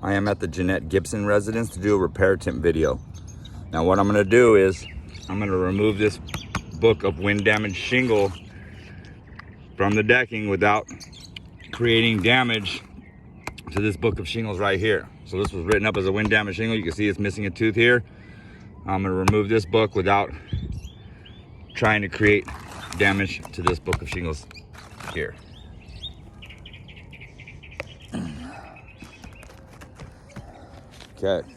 I am at the Gibson residence to do a repair attempt video. Now what I'm going to do is I'm going to remove this book of wind damage shingle from the decking without creating damage to this book of shingles right here. So this was written up as a wind damage shingle. You can see it's missing a tooth here. I'm going to remove this book without trying to create damage to this book of shingles here. Okay.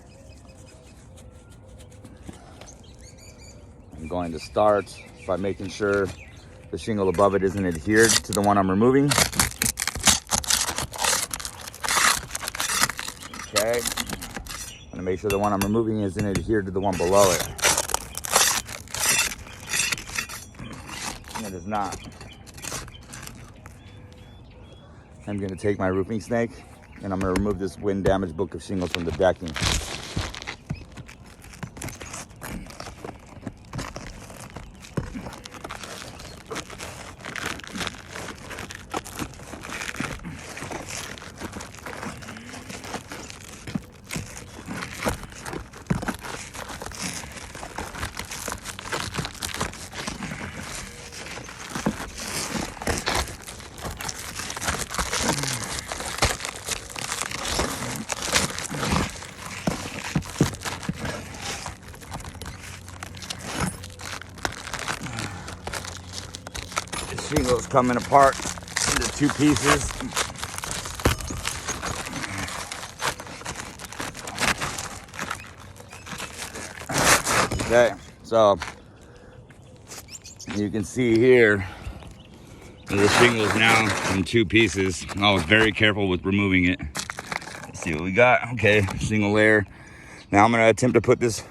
I'm going to start by making sure the shingle above it isn't adhered to the one I'm removing. Okay. I'm going to make sure the one I'm removing isn't adhered to the one below it. It is not. I'm going to take my roofing snake and I'm going to remove this wind damage book of shingles from the decking. Shingles coming apart into two pieces. Okay, so you can see here the shingle is now in two pieces. I was very careful with removing it. Let's see what we got. Okay, single layer. Now I'm going to attempt to put this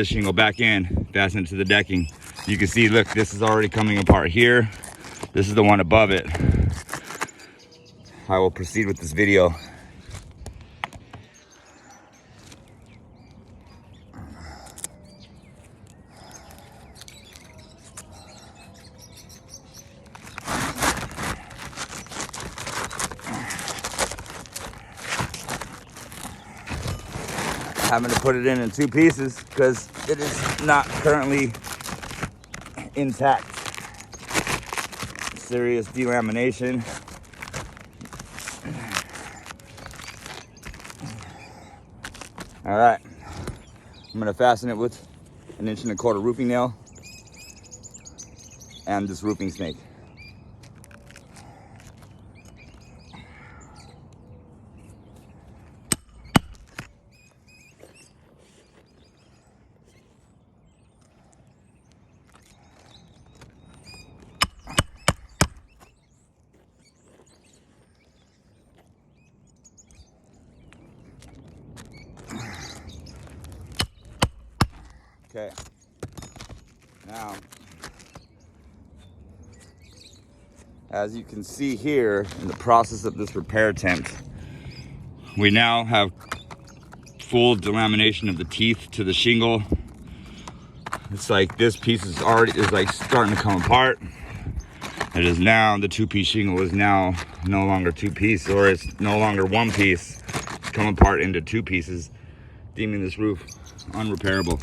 shingle back in, fasten it to the decking. You can see, look, this is already coming apart here. This is the one above it. I will proceed with this video. Having to put it in two pieces because it is not currently intact. Serious delamination. All right, I'm gonna fasten it with an 1 1/4 roofing nail and this roofing snake. Okay, now, as you can see here in the process of this repair attempt, we now have full delamination of the teeth to the shingle. It's like this piece is like starting to come apart. It is now, the two-piece shingle is now no longer two-piece, or it's no longer one piece. It's come apart into two pieces, deeming this roof unrepairable.